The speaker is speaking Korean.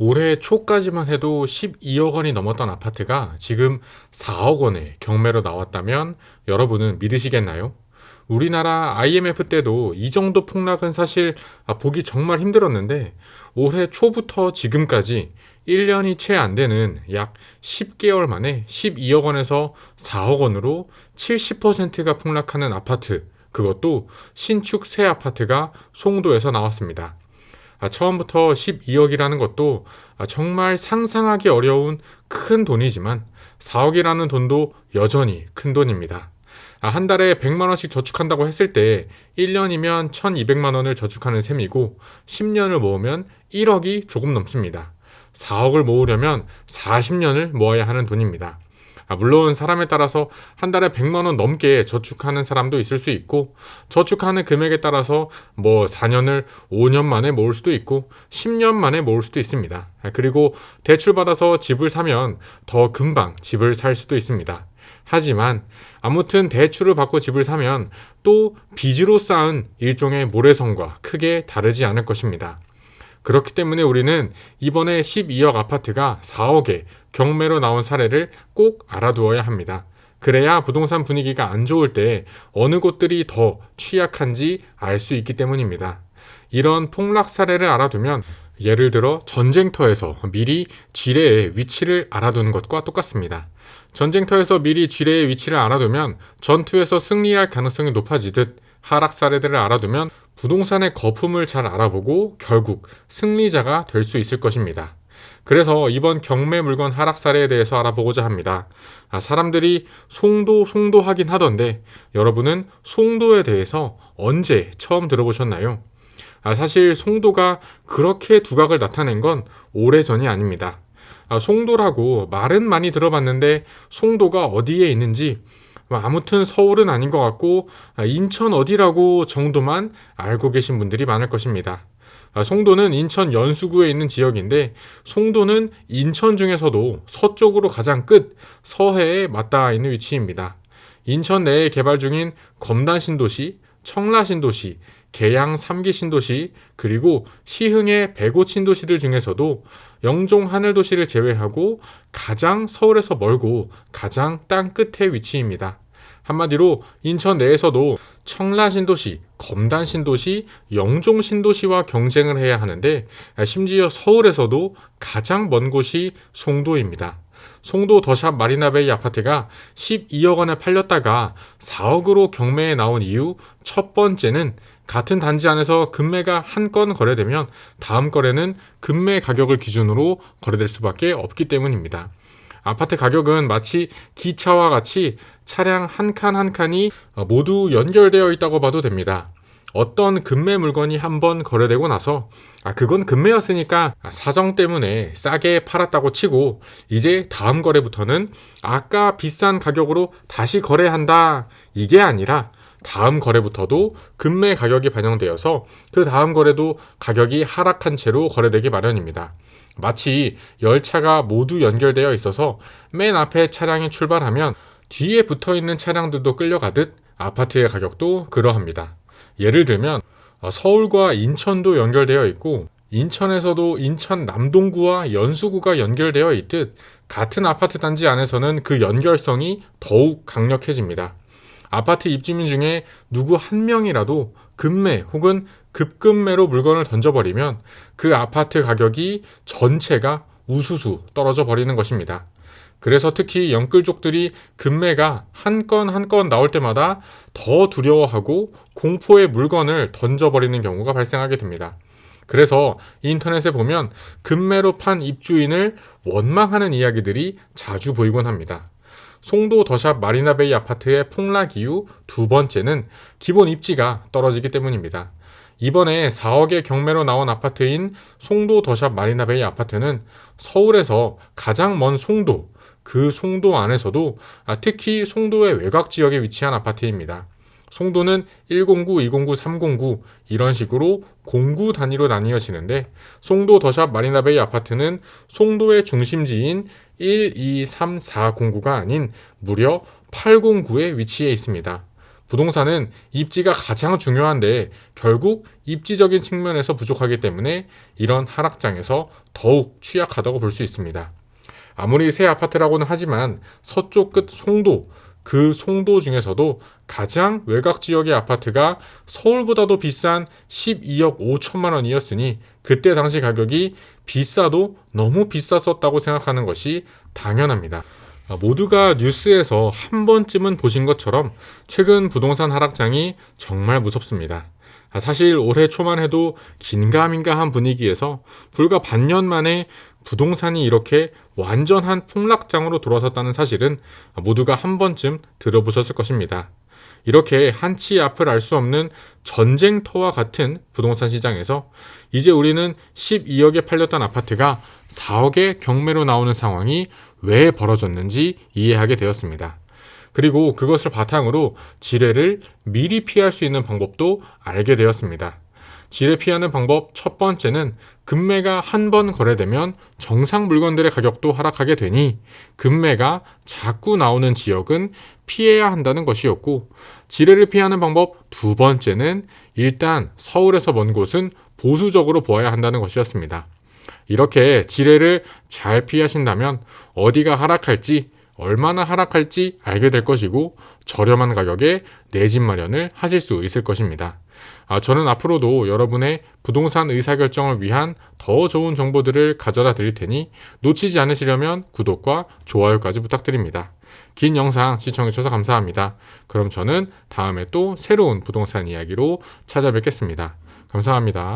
올해 초까지만 해도 12억 원이 넘었던 아파트가 지금 4억 원에 경매로 나왔다면 여러분은 믿으시겠나요? 우리나라 IMF 때도 이 정도 폭락은 사실 보기 정말 힘들었는데 올해 초부터 지금까지 1년이 채 안 되는 약 10개월 만에 12억 원에서 4억 원으로 70%가 폭락하는 아파트, 그것도 신축 새 아파트가 송도에서 나왔습니다. 처음부터 12억이라는 것도 정말 상상하기 어려운 큰 돈이지만 4억이라는 돈도 여전히 큰 돈입니다. 한 달에 100만 원씩 저축한다고 했을 때 1년이면 1200만 원을 저축하는 셈이고 10년을 모으면 1억이 조금 넘습니다. 4억을 모으려면 40년을 모아야 하는 돈입니다. 물론 사람에 따라서 한 달에 100만 원 넘게 저축하는 사람도 있을 수 있고 저축하는 금액에 따라서 4년을 5년 만에 모을 수도 있고 10년 만에 모을 수도 있습니다. 그리고 대출받아서 집을 사면 더 금방 집을 살 수도 있습니다. 하지만 아무튼 대출을 받고 집을 사면 또 빚으로 쌓은 일종의 모래성과 크게 다르지 않을 것입니다. 그렇기 때문에 우리는 이번에 12억 아파트가 4억에 경매로 나온 사례를 꼭 알아두어야 합니다. 그래야 부동산 분위기가 안 좋을 때 어느 곳들이 더 취약한지 알 수 있기 때문입니다. 이런 폭락 사례를 알아두면 예를 들어 전쟁터에서 미리 지뢰의 위치를 알아두는 것과 똑같습니다. 전쟁터에서 미리 지뢰의 위치를 알아두면 전투에서 승리할 가능성이 높아지듯 하락 사례들을 알아두면 부동산의 거품을 잘 알아보고 결국 승리자가 될 수 있을 것입니다. 그래서 이번 경매 물건 하락 사례에 대해서 알아보고자 합니다. 사람들이 송도 하긴 하던데 여러분은 송도에 대해서 언제 처음 들어보셨나요? 사실 송도가 그렇게 두각을 나타낸 건 오래전이 아닙니다. 송도라고 말은 많이 들어봤는데 송도가 어디에 있는지 아무튼 서울은 아닌 것 같고 인천 어디라고 정도만 알고 계신 분들이 많을 것입니다. 송도는 인천 연수구에 있는 지역인데 송도는 인천 중에서도 서쪽으로 가장 끝 서해에 맞닿아 있는 위치입니다. 인천 내에 개발 중인 검단신도시, 청라신도시, 계양 3기 신도시, 그리고 시흥의 105 신도시들 중에서도 영종 하늘도시를 제외하고 가장 서울에서 멀고 가장 땅 끝에 위치입니다. 한마디로 인천 내에서도 청라신도시, 검단신도시, 영종신도시와 경쟁을 해야 하는데 심지어 서울에서도 가장 먼 곳이 송도입니다. 송도 더샵 마리나베이 아파트가 12억 원에 팔렸다가 4억으로 경매에 나온 이유 첫 번째는 같은 단지 안에서 금매가 한 건 거래되면 다음 거래는 금매 가격을 기준으로 거래될 수밖에 없기 때문입니다. 아파트 가격은 마치 기차와 같이 차량 한 칸 한 칸이 모두 연결되어 있다고 봐도 됩니다. 어떤 금매 물건이 한번 거래되고 나서 그건 금매였으니까 사정 때문에 싸게 팔았다고 치고 이제 다음 거래부터는 아까 비싼 가격으로 다시 거래한다, 이게 아니라 다음 거래부터도 금매 가격이 반영되어서 그 다음 거래도 가격이 하락한 채로 거래되기 마련입니다. 마치 열차가 모두 연결되어 있어서 맨 앞에 차량이 출발하면 뒤에 붙어있는 차량들도 끌려가듯 아파트의 가격도 그러합니다. 예를 들면 서울과 인천도 연결되어 있고 인천에서도 인천 남동구와 연수구가 연결되어 있듯 같은 아파트 단지 안에서는 그 연결성이 더욱 강력해집니다. 아파트 입주민 중에 누구 한 명이라도 급매 혹은 급급매로 물건을 던져버리면 그 아파트 가격이 전체가 우수수 떨어져 버리는 것입니다. 그래서 특히 영끌족들이 급매가 한 건 한 건 나올 때마다 더 두려워하고 공포의 물건을 던져버리는 경우가 발생하게 됩니다. 그래서 인터넷에 보면 급매로 판 입주인을 원망하는 이야기들이 자주 보이곤 합니다. 송도 더샵 마리나베이 아파트의 폭락 이유 두 번째는 기본 입지가 떨어지기 때문입니다. 이번에 4억의 경매로 나온 아파트인 송도 더샵 마리나베이 아파트는 서울에서 가장 먼 송도, 그 송도 안에서도 특히 송도의 외곽 지역에 위치한 아파트입니다. 송도는 109, 209, 309 이런 식으로 공구 단위로 나뉘어지는데 송도 더샵 마리나베이 아파트는 송도의 중심지인 1, 2, 3, 4 공구가 아닌 무려 8공구에 위치해 있습니다. 부동산은 입지가 가장 중요한데 결국 입지적인 측면에서 부족하기 때문에 이런 하락장에서 더욱 취약하다고 볼 수 있습니다. 아무리 새 아파트라고는 하지만 서쪽 끝 송도, 그 송도 중에서도 가장 외곽 지역의 아파트가 서울보다도 비싼 12억 5천만 원이었으니 그때 당시 가격이 비싸도 너무 비쌌었다고 생각하는 것이 당연합니다. 모두가 뉴스에서 한 번쯤은 보신 것처럼 최근 부동산 하락장이 정말 무섭습니다. 사실 올해 초만 해도 긴가민가한 분위기에서 불과 반년 만에 부동산이 이렇게 완전한 폭락장으로 돌아섰다는 사실은 모두가 한 번쯤 들어보셨을 것입니다. 이렇게 한치 앞을 알 수 없는 전쟁터와 같은 부동산 시장에서 이제 우리는 12억에 팔렸던 아파트가 4억의 경매로 나오는 상황이 왜 벌어졌는지 이해하게 되었습니다. 그리고 그것을 바탕으로 지뢰를 미리 피할 수 있는 방법도 알게 되었습니다. 지뢰 피하는 방법 첫 번째는 금매가 한 번 거래되면 정상 물건들의 가격도 하락하게 되니 금매가 자꾸 나오는 지역은 피해야 한다는 것이었고, 지뢰를 피하는 방법 두 번째는 일단 서울에서 먼 곳은 보수적으로 보아야 한다는 것이었습니다. 이렇게 지뢰를 잘 피하신다면 어디가 하락할지, 얼마나 하락할지 알게 될 것이고 저렴한 가격에 내 집 마련을 하실 수 있을 것입니다. 저는 앞으로도 여러분의 부동산 의사결정을 위한 더 좋은 정보들을 가져다 드릴 테니 놓치지 않으시려면 구독과 좋아요까지 부탁드립니다. 긴 영상 시청해주셔서 감사합니다. 그럼 저는 다음에 또 새로운 부동산 이야기로 찾아뵙겠습니다. 감사합니다.